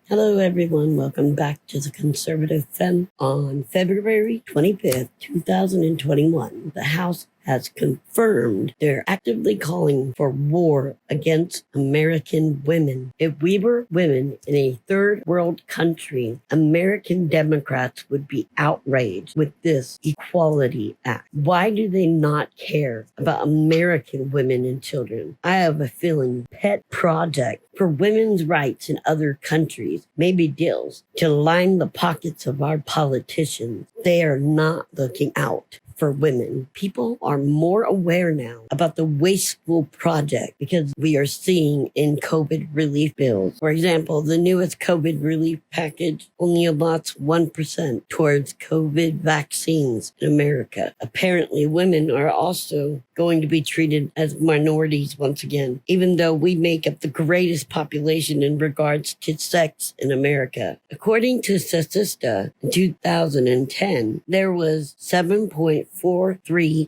Hello, everyone. Welcome back to the Conservative Femme. On February 25th, 2021, the House has confirmed they're actively calling for war against American women. If we were women in a third world country, American Democrats would be outraged with this Equality Act. Why do they not care about American women and children? I have a feeling pet project for women's rights in other countries may be deals to line the pockets of our politicians. They are not looking out for women. People are more aware now about the wasteful project because we are seeing in COVID relief bills. For example, the newest COVID relief package only allots 1% towards COVID vaccines in America. Apparently, women are also going to be treated as minorities once again, even though we make up the greatest population in regards to sex in America. According to Statista, in 2010, there was 7.43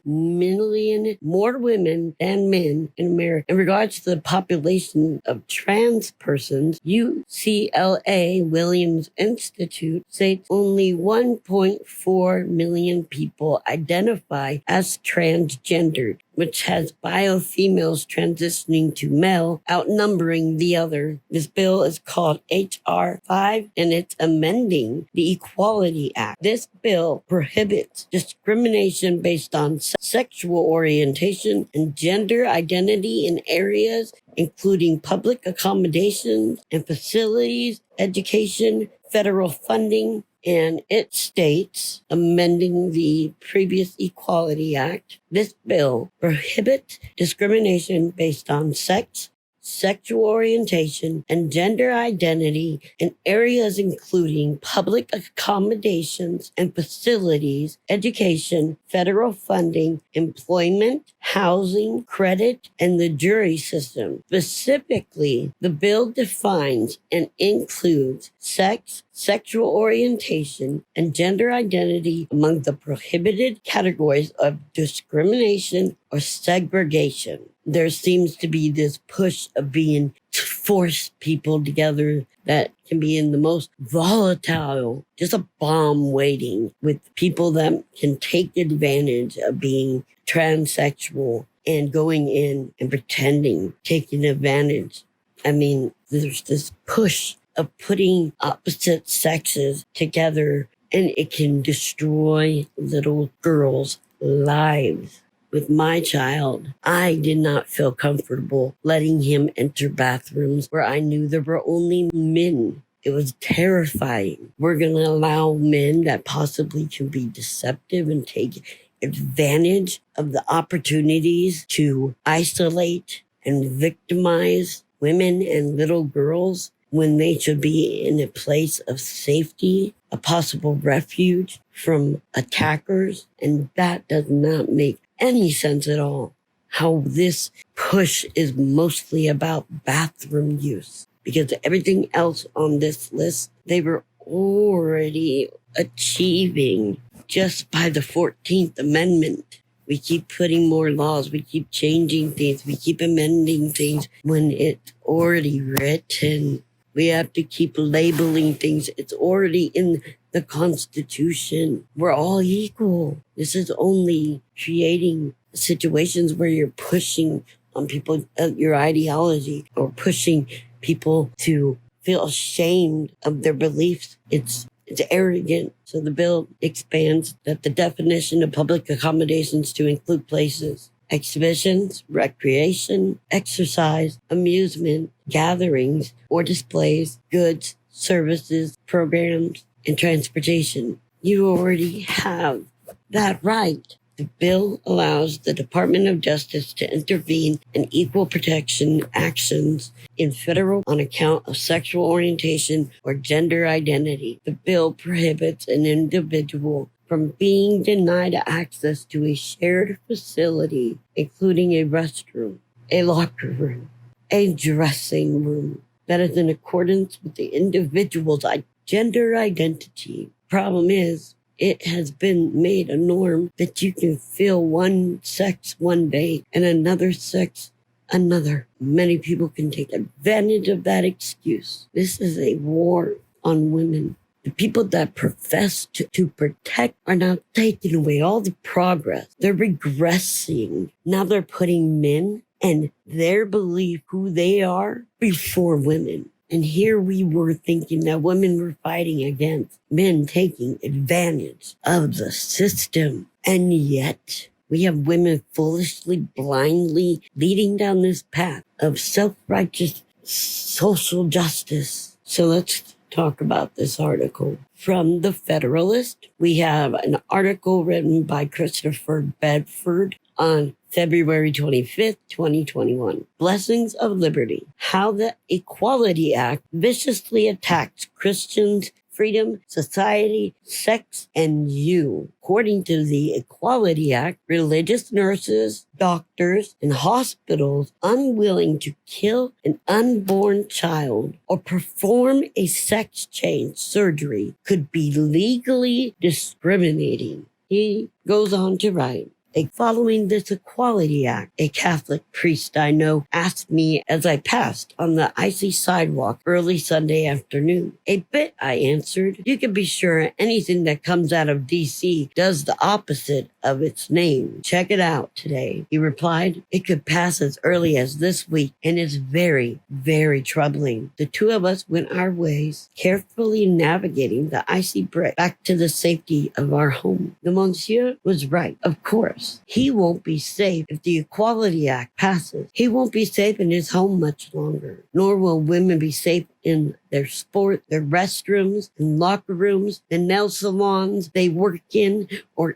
million more women than men in America. In regards to the population of trans persons, UCLA Williams Institute states only 1.4 million people identify as transgendered, which has bio-females transitioning to male, outnumbering the other. This bill is called H.R. 5, and it's amending the Equality Act. This bill prohibits discrimination based on sexual orientation and gender identity in areas including public accommodations and facilities, education, federal funding, and it states, amending the previous Equality Act, this bill prohibits discrimination based on sex, sexual orientation, and gender identity in areas including public accommodations and facilities, education, federal funding, employment, housing, credit, and the jury system. Specifically, the bill defines and includes sex, sexual orientation, and gender identity among the prohibited categories of discrimination or segregation. There seems to be this push of being to force people together that can be in the most volatile, just a bomb waiting with people that can take advantage of being transsexual and going in and pretending, taking advantage. I mean, there's this push of putting opposite sexes together, and it can destroy little girls' lives. With my child, I did not feel comfortable letting him enter bathrooms where I knew there were only men. It was terrifying. We're going to allow men that possibly can be deceptive and take advantage of the opportunities to isolate and victimize women and little girls when they should be in a place of safety, a possible refuge from attackers. And that does not make any sense at all. How this push is mostly about bathroom use, because everything else on this list, they were already achieving just by the 14th Amendment. We keep putting more laws, we keep changing things, we keep amending things when it's already written. We have to keep labeling things. It's already in the Constitution. We're all equal. This is only creating situations where you're pushing on people your ideology, or pushing people to feel ashamed of their beliefs. It's arrogant. So the bill expands that the definition of public accommodations to include places, exhibitions, recreation, exercise, amusement, gatherings, or displays, goods, services, programs, and transportation. You already have that right. The bill allows the Department of Justice to intervene in equal protection actions in federal on account of sexual orientation or gender identity. The bill prohibits an individual from being denied access to a shared facility, including a restroom, a locker room, a dressing room, that is in accordance with the individual's gender identity. Problem is, it has been made a norm that you can feel one sex one day and another sex another. Many people can take advantage of that excuse. This is a war on women. The people that profess to protect are now taking away all the progress. They're regressing. Now they're putting men and their belief who they are before women. And here we were thinking that women were fighting against men taking advantage of the system. And yet we have women foolishly, blindly leading down this path of self-righteous social justice. So let's talk about this article. From The Federalist, we have an article written by Christopher Bedford on February 25th, 2021. Blessings of Liberty. How the Equality Act viciously attacks Christians' freedom, society, sex, and you. According to the Equality Act, religious nurses, doctors, and hospitals unwilling to kill an unborn child or perform a sex change surgery could be legally discriminating. He goes on to write, following this Equality Act, a Catholic priest I know asked me as I passed on the icy sidewalk early Sunday afternoon. A bit, I answered. You can be sure anything that comes out of D.C. does the opposite of its name. Check it out today, he replied. It could pass as early as this week and is very, very troubling. The two of us went our ways, carefully navigating the icy brick back to the safety of our home. The monsieur was right, of course. He won't be safe if the Equality Act passes. He won't be safe in his home much longer, nor will women be safe in their sport, their restrooms and locker rooms, the nail salons they work in,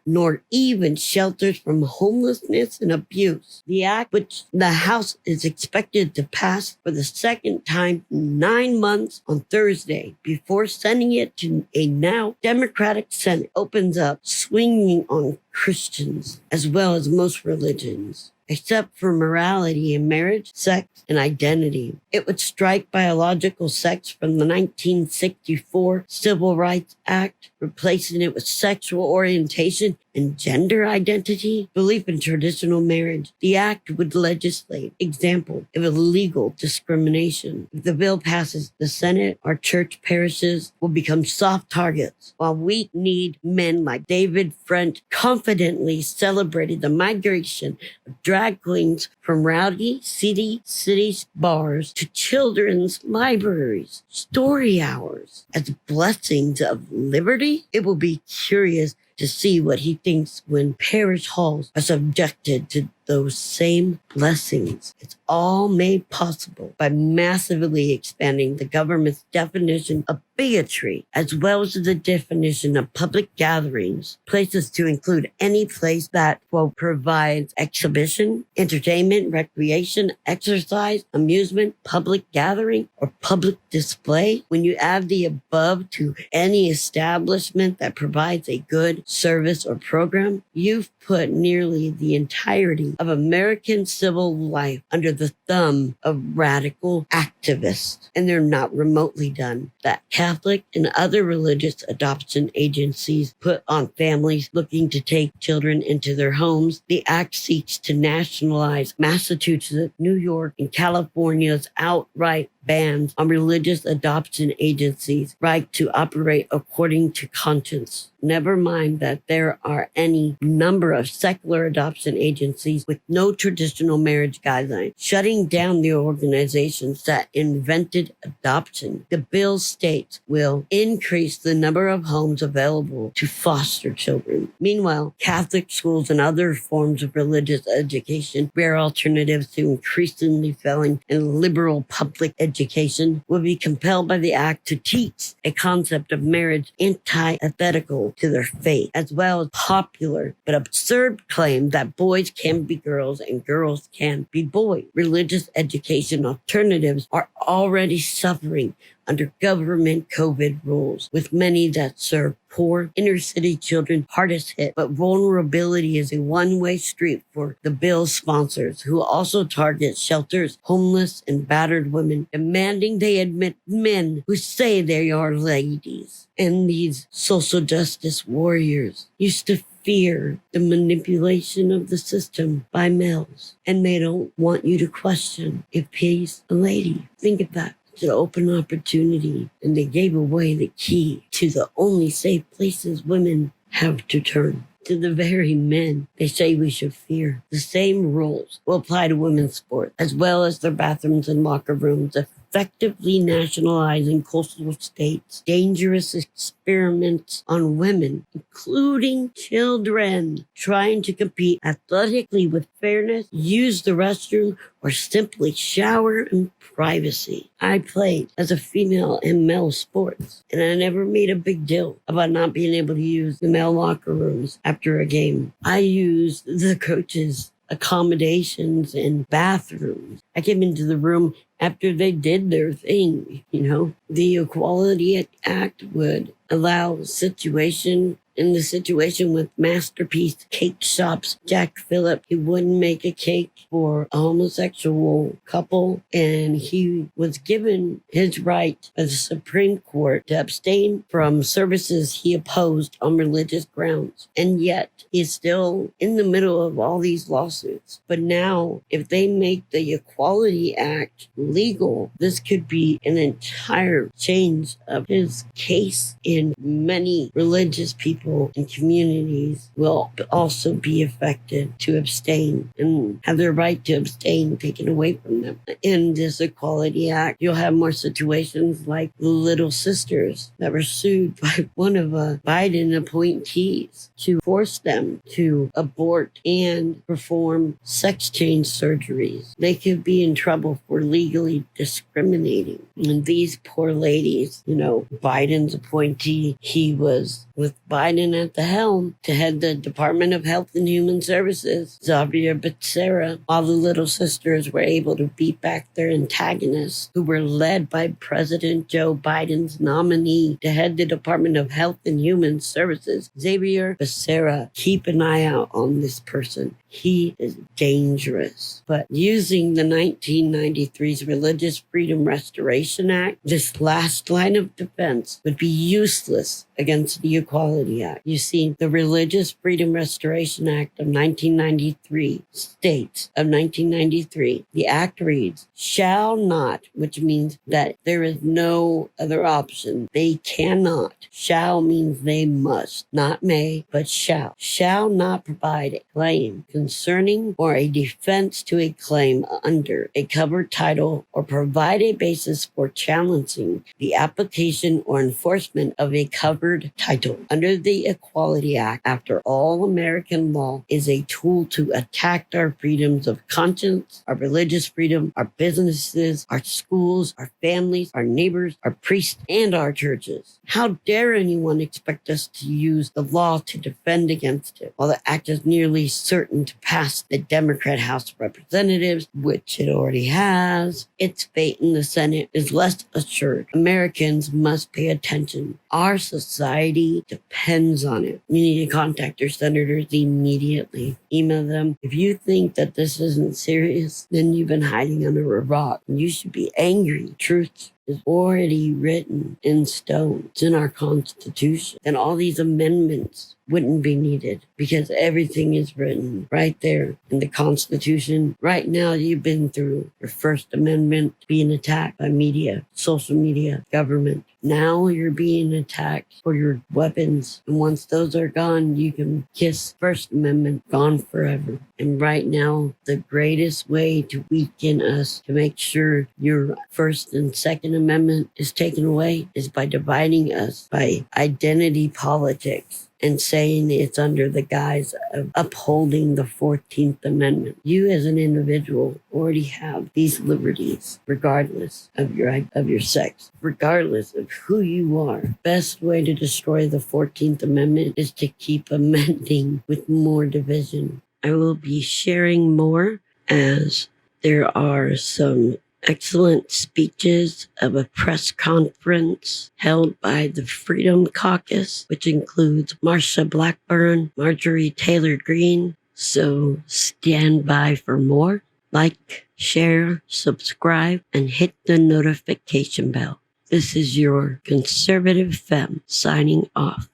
nor even shelters from homelessness and abuse. The act, which the House is expected to pass for the second time in 9 months on Thursday, before sending it to a now Democratic Senate, opens up swinging on Christians as well as most religions, except for morality in marriage, sex, and identity. It would strike biological sex from the 1964 Civil Rights Act, replacing it with sexual orientation and gender identity, belief in traditional marriage. The act would legislate, example, of illegal discrimination. If the bill passes the Senate, our church parishes will become soft targets, while weak-kneed men like David French confidently celebrated the migration of drag queens from rowdy city bars to children's libraries, story hours as blessings of liberty. It will be curious to see what he thinks when parish halls are subjected to those same blessings. It's all made possible by massively expanding the government's definition of bigotry, as well as the definition of public gatherings, places to include any place that, quote, provides exhibition, entertainment, recreation, exercise, amusement, public gathering, or public display. When you add the above to any establishment that provides a good service or program, you've put nearly the entirety of American civil life under the thumb of radical activists, and they're not remotely done. That Catholic and other religious adoption agencies put on families looking to take children into their homes. The act seeks to nationalize Massachusetts, New York, and California's outright bans on religious adoption agencies' right to operate according to conscience. Never mind that there are any number of secular adoption agencies with no traditional marriage guidelines, shutting down the organizations that invented adoption. The bill states will increase the number of homes available to foster children. Meanwhile, Catholic schools and other forms of religious education, rare alternatives to increasingly failing and liberal public education, will be compelled by the act to teach a concept of marriage antithetical to their faith, as well as popular but absurd claim that boys can be girls and girls can be boys. Religious education alternatives are already suffering under government COVID rules, with many that serve poor inner city children hardest hit. But vulnerability is a one-way street for the bill's sponsors, who also target shelters, homeless, and battered women, demanding they admit men who say they are ladies. And these social justice warriors used to fear the manipulation of the system by males, and they don't want you to question if he's a lady. Think of that. It's an open opportunity, and they gave away the key to the only safe places women have to turn. To the very men they say we should fear. The same rules will apply to women's sports, as well as their bathrooms and locker rooms, effectively nationalizing coastal states' dangerous experiments on women, including children, trying to compete athletically with fairness, use the restroom, or simply shower in privacy. I played as a female in male sports, and I never made a big deal about not being able to use the male locker rooms after a game. I used the coaches' accommodations and bathrooms. I came into the room after they did their thing, The Equality Act would allow in the situation with Masterpiece Cake Shop's Jack Phillips. He wouldn't make a cake for a homosexual couple, and he was given his right by the Supreme Court to abstain from services he opposed on religious grounds. And yet he's still in the middle of all these lawsuits. But now, if they make the Equality Act legal, this could be an entire change of his case, in many religious people and communities will also be affected to abstain and have their right to abstain taken away from them. In this Equality Act, you'll have more situations like the Little Sisters that were sued by one of Biden appointees to force them to abort and perform sex change surgeries. They could be in trouble for legally discriminating. And these poor ladies, Biden's appointee, he was with Biden at the helm to head the Department of Health and Human Services, Xavier Becerra. All the Little Sisters were able to beat back their antagonists, who were led by President Joe Biden's nominee to head the Department of Health and Human Services, Xavier Becerra. Keep an eye out on this person. He is dangerous. But using the 1993's Religious Freedom Restoration Act, this last line of defense would be useless against the Equality Act. You see, the Religious Freedom Restoration Act of 1993 states the act reads, shall not, which means that there is no other option. They cannot. Shall means they must, not may, but shall. Shall not provide a claim concerning or a defense to a claim under a covered title or provide a basis for challenging the application or enforcement of a covered title. Under the Equality Act, after all, American law is a tool to attack our freedoms of conscience, our religious freedom, our businesses, our schools, our families, our neighbors, our priests, and our churches. How dare anyone expect us to use the law to defend against it, while the act is nearly certain to pass the Democrat House of Representatives, which it already has. Its fate in the Senate is less assured. Americans must pay attention. Our society depends on it. You need to contact your senators immediately. Email them. If you think that this isn't serious, then you've been hiding under a rock. You should be angry. Truth is already written in stone. It's in our Constitution. Then all these amendments wouldn't be needed because everything is written right there in the Constitution. Right now, you've been through your First Amendment being attacked by media, social media, government. Now you're being attacked for your weapons. And once those are gone, you can kiss First Amendment, gone forever. And right now, the greatest way to weaken us, to make sure your First and Second Amendment is taken away, is by dividing us by identity politics and saying it's under the guise of upholding the 14th Amendment. You as an individual already have these liberties, regardless of your sex, regardless of who you are. Best way to destroy the 14th Amendment is to keep amending with more division. I will be sharing more as there are some excellent speeches of a press conference held by the Freedom Caucus, which includes Marsha Blackburn, Marjorie Taylor Greene. So stand by for more. Like, share, subscribe, and hit the notification bell. This is your conservative femme signing off.